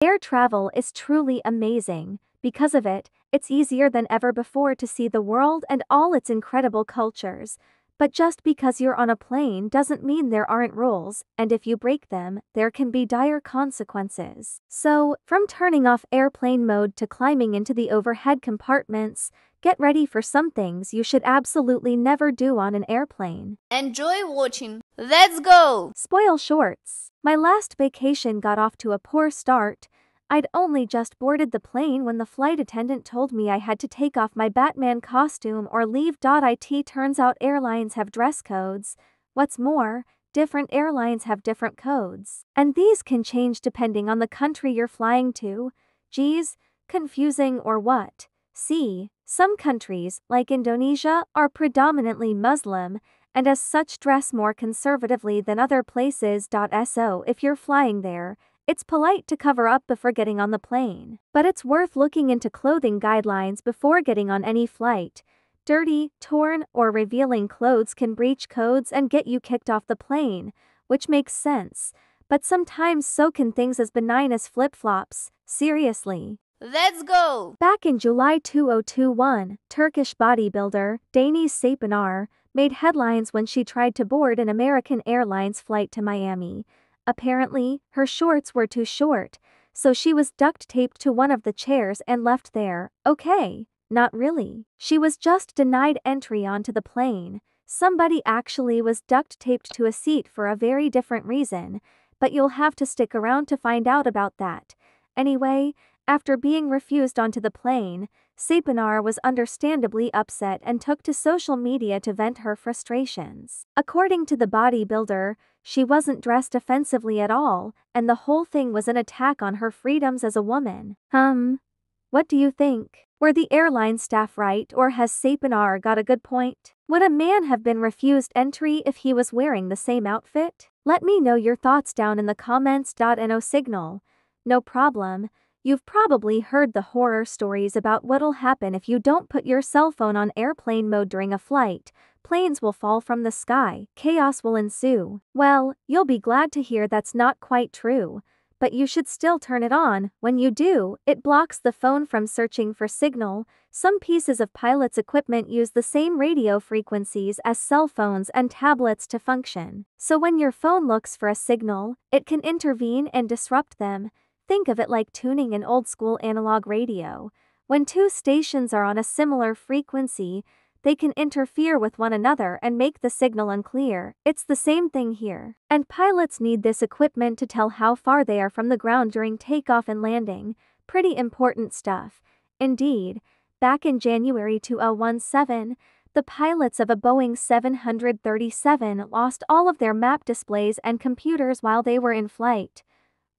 Air travel is truly amazing. Because of it, it's easier than ever before to see the world and all its incredible cultures. But just because you're on a plane doesn't mean there aren't rules, and if you break them, there can be dire consequences. So, from turning off airplane mode to climbing into the overhead compartments, get ready for some things you should absolutely never do on an airplane. Enjoy watching. Let's go! Spoil shorts. My last vacation got off to a poor start. I'd only just boarded the plane when the flight attendant told me I had to take off my Batman costume or leave. It turns out airlines have dress codes. What's more, different airlines have different codes, and these can change depending on the country you're flying to. Geez, confusing or what? See, some countries, like Indonesia, are predominantly Muslim, and as such dress more conservatively than other places. So if you're flying there, it's polite to cover up before getting on the plane. But it's worth looking into clothing guidelines before getting on any flight. Dirty, torn, or revealing clothes can breach codes and get you kicked off the plane, which makes sense. But sometimes so can things as benign as flip-flops. Seriously. Let's go! Back in July 2021, Turkish bodybuilder Deniz Saypenar made headlines when she tried to board an American Airlines flight to Miami. Apparently, her shorts were too short, so she was duct taped to one of the chairs and left there. Okay, not really. She was just denied entry onto the plane. Somebody actually was duct taped to a seat for a very different reason, but you'll have to stick around to find out about that. Anyway, after being refused onto the plane, Saypenar was understandably upset and took to social media to vent her frustrations. According to the bodybuilder, she wasn't dressed offensively at all, and the whole thing was an attack on her freedoms as a woman. What do you think? Were the airline staff right, or has Saypenar got a good point? Would a man have been refused entry if he was wearing the same outfit? Let me know your thoughts down in the comments. No signal. No problem. You've probably heard the horror stories about what'll happen if you don't put your cell phone on airplane mode during a flight. Planes will fall from the sky, chaos will ensue. Well, you'll be glad to hear that's not quite true. But you should still turn it on. When you do, it blocks the phone from searching for signal. Some pieces of pilot's equipment use the same radio frequencies as cell phones and tablets to function. So when your phone looks for a signal, it can intervene and disrupt them. Think of it like tuning an old-school analog radio. When two stations are on a similar frequency, they can interfere with one another and make the signal unclear. It's the same thing here. And pilots need this equipment to tell how far they are from the ground during takeoff and landing. Pretty important stuff. Indeed, back in January 2017, the pilots of a Boeing 737 lost all of their map displays and computers while they were in flight.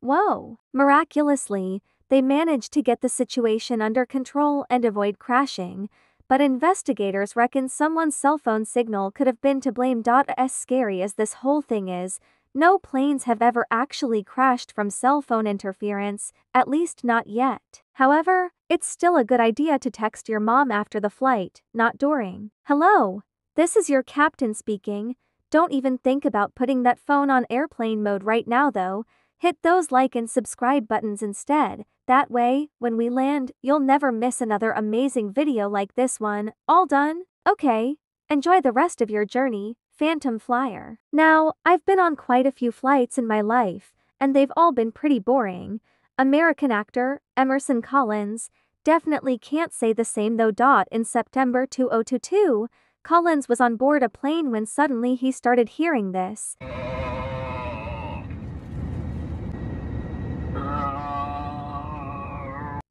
Whoa! Miraculously, they managed to get the situation under control and avoid crashing, but investigators reckon someone's cell phone signal could have been to blame. As scary as this whole thing is, no planes have ever actually crashed from cell phone interference, at least not yet. However, it's still a good idea to text your mom after the flight, not during. Hello, this is your captain speaking. Don't even think about putting that phone on airplane mode right now though. Hit those like and subscribe buttons instead. That way, when we land, you'll never miss another amazing video like this one. All done? Okay. Enjoy the rest of your journey, Phantom Flyer. Now, I've been on quite a few flights in my life, and they've all been pretty boring. American actor, Emerson Collins, definitely can't say the same though. In September 2022, Collins was on board a plane when suddenly he started hearing this.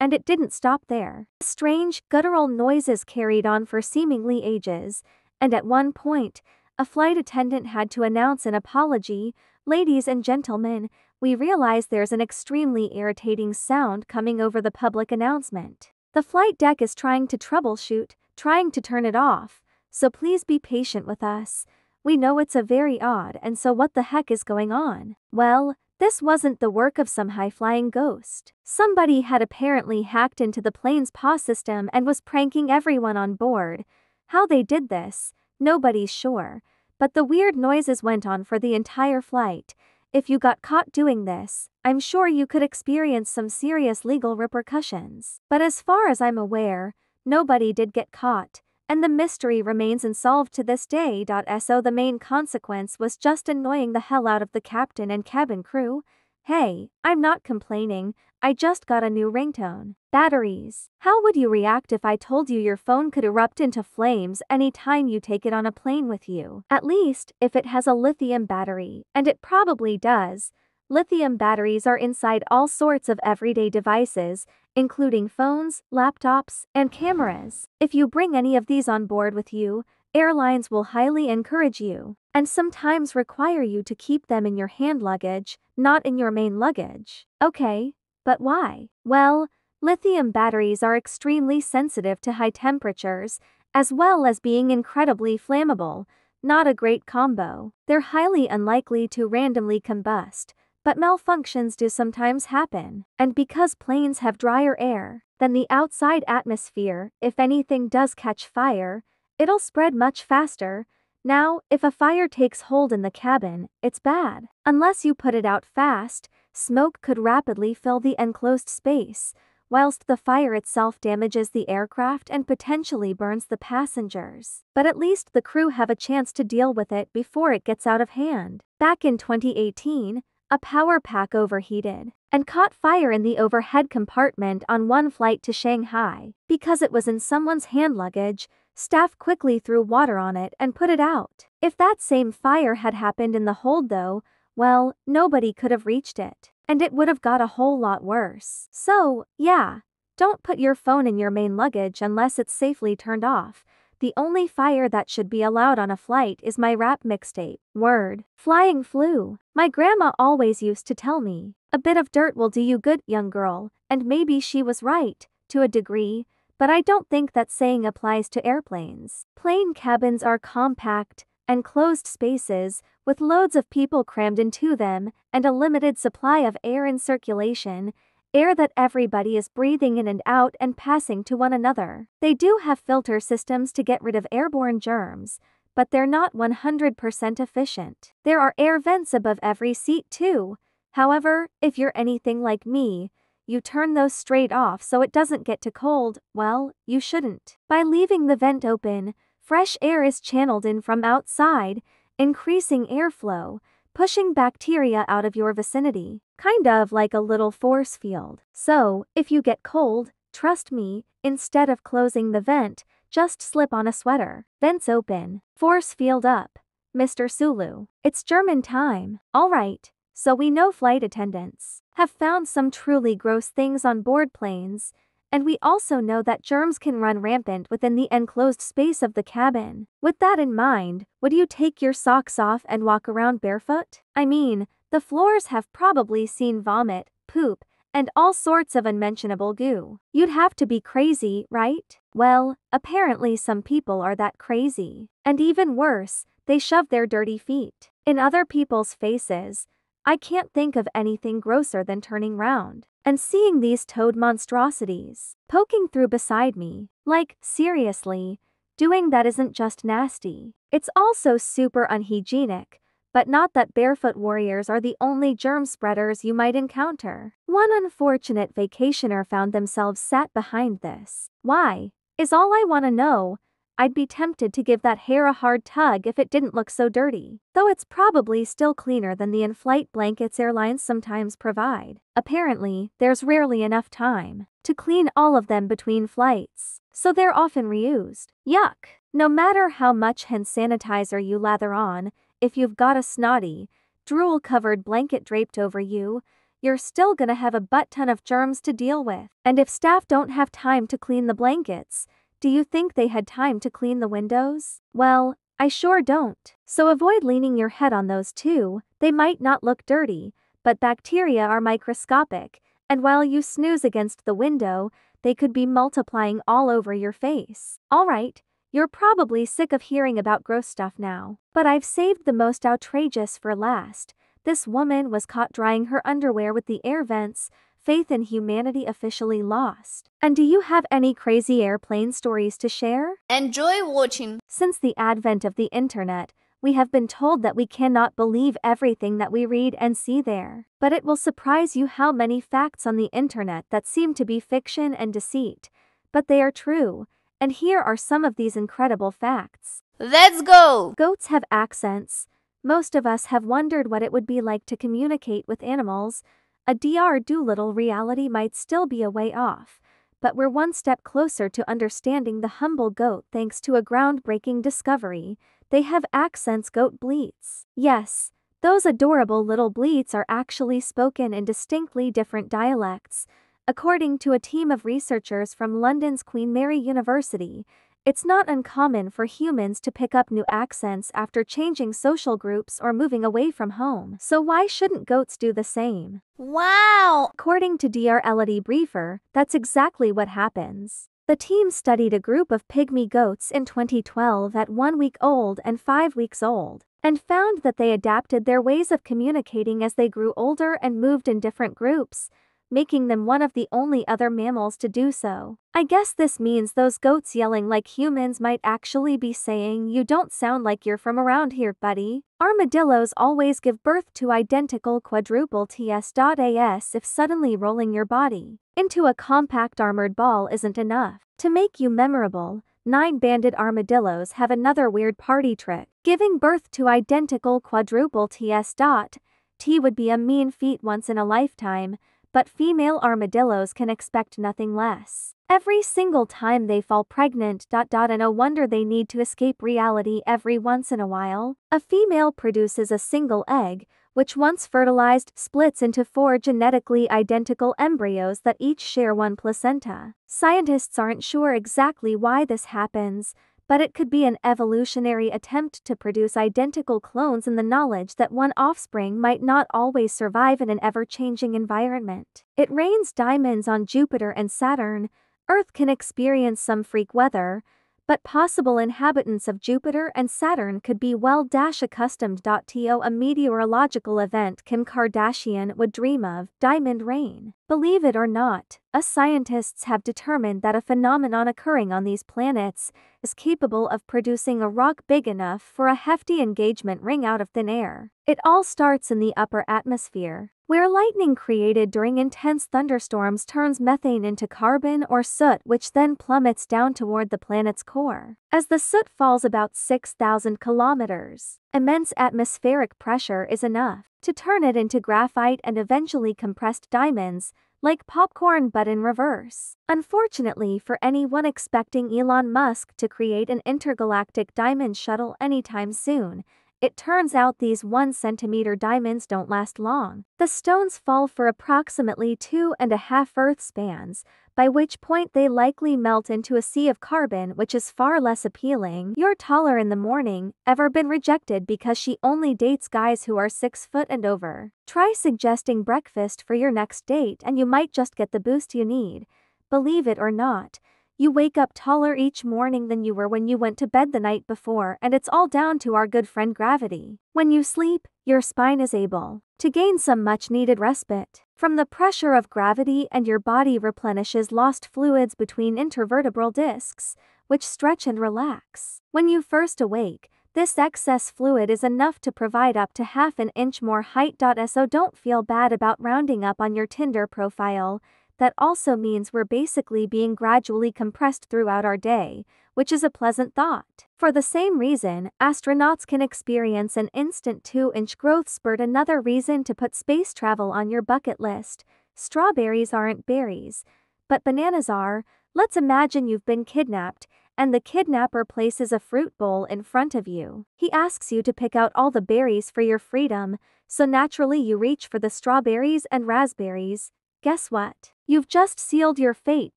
And it didn't stop there. Strange, guttural noises carried on for seemingly ages, and at one point, a flight attendant had to announce an apology. Ladies and gentlemen, we realize there's an extremely irritating sound coming over the public announcement. The flight deck is trying to troubleshoot, trying to turn it off, so please be patient with us. We know it's a very odd, and so what the heck is going on? Well, this wasn't the work of some high-flying ghost. Somebody had apparently hacked into the plane's PA system and was pranking everyone on board. How they did this, nobody's sure, but the weird noises went on for the entire flight. if you got caught doing this, I'm sure you could experience some serious legal repercussions. But as far as I'm aware, nobody did get caught, and the mystery remains unsolved to this day. So the main consequence was just annoying the hell out of the captain and cabin crew. Hey, I'm not complaining, I just got a new ringtone. Batteries. How would you react if I told you your phone could erupt into flames anytime you take it on a plane with you? At least, if it has a lithium battery, and it probably does. Lithium batteries are inside all sorts of everyday devices, including phones, laptops, and cameras. If you bring any of these on board with you, airlines will highly encourage you, and sometimes require you to keep them in your hand luggage, not in your main luggage. Okay, but why? Well, lithium batteries are extremely sensitive to high temperatures, as well as being incredibly flammable. Not a great combo. They're highly unlikely to randomly combust, but malfunctions do sometimes happen. And because planes have drier air than the outside atmosphere, if anything does catch fire, it'll spread much faster. Now, if a fire takes hold in the cabin, it's bad. Unless you put it out fast, smoke could rapidly fill the enclosed space, whilst the fire itself damages the aircraft and potentially burns the passengers. But at least the crew have a chance to deal with it before it gets out of hand. Back in 2018, a power pack overheated and caught fire in the overhead compartment on one flight to Shanghai. Because it was in someone's hand luggage, staff quickly threw water on it and put it out. If that same fire had happened in the hold though, well, nobody could have reached it, and it would have got a whole lot worse. So, yeah, don't put your phone in your main luggage unless it's safely turned off. The only fire that should be allowed on a flight is my rap mixtape. Word. Flying flu. My grandma always used to tell me, a bit of dirt will do you good, young girl, and maybe she was right, to a degree, but I don't think that saying applies to airplanes. Plane cabins are compact, enclosed spaces, with loads of people crammed into them, and a limited supply of air in circulation, air that everybody is breathing in and out and passing to one another. They do have filter systems to get rid of airborne germs, but they're not 100% efficient. There are air vents above every seat too. However, if you're anything like me, you turn those straight off so it doesn't get too cold. Well, you shouldn't. By leaving the vent open, fresh air is channeled in from outside, increasing airflow, pushing bacteria out of your vicinity, kind of like a little force field. So, if you get cold, trust me, instead of closing the vent, just slip on a sweater. Vents open, force field up. Mr. Sulu. It's German time. Alright, so we know flight attendants have found some truly gross things on board planes, and we also know that germs can run rampant within the enclosed space of the cabin. With that in mind, would you take your socks off and walk around barefoot? I mean, the floors have probably seen vomit, poop, and all sorts of unmentionable goo. You'd have to be crazy, right? Well, apparently some people are that crazy. And even worse, they shove their dirty feet in other people's faces. I can't think of anything grosser than turning round and seeing these toad monstrosities poking through beside me. Like, seriously, doing that isn't just nasty, it's also super unhygienic. But not that barefoot warriors are the only germ spreaders you might encounter. One unfortunate vacationer found themselves sat behind this. Why? Is all I want to know. I'd be tempted to give that hair a hard tug if it didn't look so dirty, though it's probably still cleaner than the in-flight blankets airlines sometimes provide. Apparently, there's rarely enough time to clean all of them between flights, so they're often reused. Yuck! No matter how much hand sanitizer you lather on, if you've got a snotty, drool-covered blanket draped over you, you're still gonna have a butt-ton of germs to deal with. And if staff don't have time to clean the blankets, do you think they had time to clean the windows? Well, I sure don't. So avoid leaning your head on those too. They might not look dirty, but bacteria are microscopic, and while you snooze against the window, they could be multiplying all over your face. Alright, you're probably sick of hearing about gross stuff now, but I've saved the most outrageous for last. This woman was caught drying her underwear with the air vents. Faith in humanity officially lost. And do you have any crazy airplane stories to share? Enjoy watching. Since the advent of the internet, We have been told that we cannot believe everything that we read and see there. But it will surprise you how many facts on the internet that seem to be fiction and deceit, but they are true, and here are some of these incredible facts. Let's go! Goats have accents. Most of us have wondered what it would be like to communicate with animals. A Dr. Dolittle reality might still be a way off, but we're one step closer to understanding the humble goat thanks to a groundbreaking discovery. They have accents. Goat bleats. Yes, those adorable little bleats are actually spoken in distinctly different dialects. According to a team of researchers from London's Queen Mary University, it's not uncommon for humans to pick up new accents after changing social groups or moving away from home. So why shouldn't goats do the same? Wow! According to Dr. Elodie Briefer, that's exactly what happens. The team studied a group of pygmy goats in 2012 at 1 week old and 5 weeks old, and found that they adapted their ways of communicating as they grew older and moved in different groups, making them one of the only other mammals to do so. I guess this means those goats yelling like humans might actually be saying, "You don't sound like you're from around here, buddy." Armadillos always give birth to identical quadruple Ts.as if suddenly rolling your body into a compact armored ball isn't enough to make you memorable. 9-banded armadillos have another weird party trick. Giving birth to identical quadruple T would be a mean feat once in a lifetime, but female armadillos can expect nothing less. Every single time they fall pregnant. And no wonder they need to escape reality every once in a while. A female produces a single egg, which once fertilized splits into 4 genetically identical embryos that each share one placenta. Scientists aren't sure exactly why this happens, but it could be an evolutionary attempt to produce identical clones in the knowledge that one offspring might not always survive in an ever-changing environment. It rains diamonds on Jupiter and Saturn. Earth can experience some freak weather, but possible inhabitants of Jupiter and Saturn could be well-accustomed to a meteorological event Kim Kardashian would dream of, diamond rain. Believe it or not, us scientists have determined that a phenomenon occurring on these planets is capable of producing a rock big enough for a hefty engagement ring out of thin air. It all starts in the upper atmosphere, where lightning created during intense thunderstorms turns methane into carbon or soot, which then plummets down toward the planet's core. As the soot falls about 6,000 kilometers, immense atmospheric pressure is enough to turn it into graphite and eventually compressed diamonds, like popcorn but in reverse. Unfortunately for anyone expecting Elon Musk to create an intergalactic diamond shuttle anytime soon, it turns out these 1-centimeter diamonds don't last long. The stones fall for approximately 2.5 Earth spans, by which point they likely melt into a sea of carbon, which is far less appealing. You're taller in the morning. Ever been rejected because she only dates guys who are 6 foot and over? Try suggesting breakfast for your next date and you might just get the boost you need. Believe it or not, you wake up taller each morning than you were when you went to bed the night before, and it's all down to our good friend gravity. When you sleep, your spine is able to gain some much-needed respite from the pressure of gravity, and your body replenishes lost fluids between intervertebral discs, which stretch and relax. When you first awake, this excess fluid is enough to provide up to half an inch more height. So don't feel bad about rounding up on your Tinder profile. That also means we're basically being gradually compressed throughout our day, which is a pleasant thought. For the same reason, astronauts can experience an instant 2-inch growth spurt. Another reason to put space travel on your bucket list. Strawberries aren't berries, but bananas are. Let's imagine you've been kidnapped, and the kidnapper places a fruit bowl in front of you. He asks you to pick out all the berries for your freedom, so naturally you reach for the strawberries and raspberries. Guess what? You've just sealed your fate,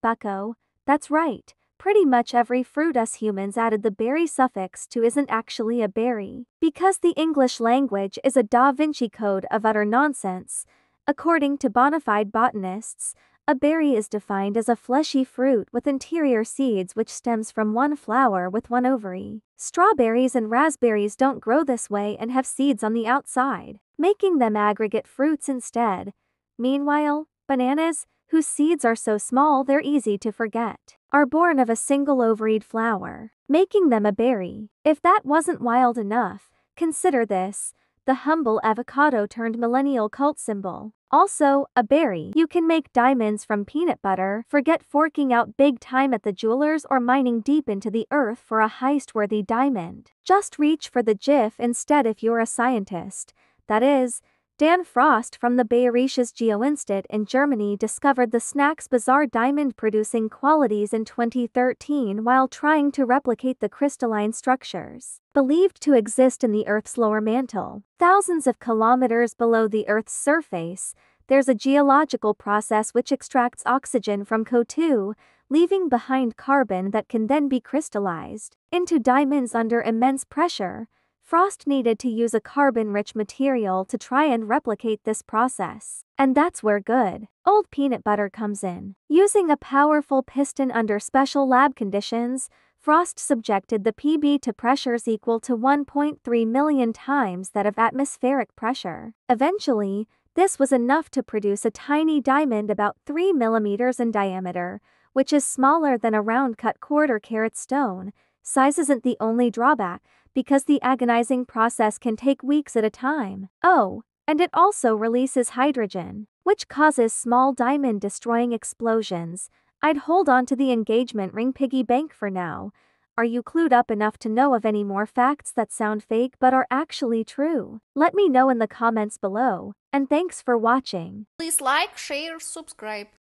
bucko. That's right, pretty much every fruit us humans added the berry suffix to isn't actually a berry. Because the English language is a Da Vinci Code of utter nonsense, according to bona fide botanists, a berry is defined as a fleshy fruit with interior seeds which stems from one flower with one ovary. Strawberries and raspberries don't grow this way and have seeds on the outside, making them aggregate fruits instead. Meanwhile, bananas, whose seeds are so small they're easy to forget, are born of a single ovaried flower, making them a berry. If that wasn't wild enough, consider this: the humble avocado turned millennial cult symbol. Also, a berry. You can make diamonds from peanut butter. Forget forking out big time at the jewelers or mining deep into the earth for a heist-worthy diamond. Just reach for the GIF instead if you're a scientist. That is, Dan Frost from the Bayerisches Geoinstitut in Germany discovered the snack's bizarre diamond-producing qualities in 2013 while trying to replicate the crystalline structures believed to exist in the Earth's lower mantle. Thousands of kilometers below the Earth's surface, there's a geological process which extracts oxygen from CO2, leaving behind carbon that can then be crystallized into diamonds under immense pressure. Frost needed to use a carbon-rich material to try and replicate this process. And that's where good old peanut butter comes in. Using a powerful piston under special lab conditions, Frost subjected the PB to pressures equal to 1.3 million times that of atmospheric pressure. Eventually, this was enough to produce a tiny diamond about 3 millimeters in diameter, which is smaller than a round-cut quarter-carat stone. Size isn't the only drawback, because the agonizing process can take weeks at a time. Oh, and it also releases hydrogen, which causes small diamond-destroying explosions. I'd hold on to the engagement ring piggy bank for now. Are you clued up enough to know of any more facts that sound fake but are actually true? Let me know in the comments below, and thanks for watching. Please like, share, subscribe.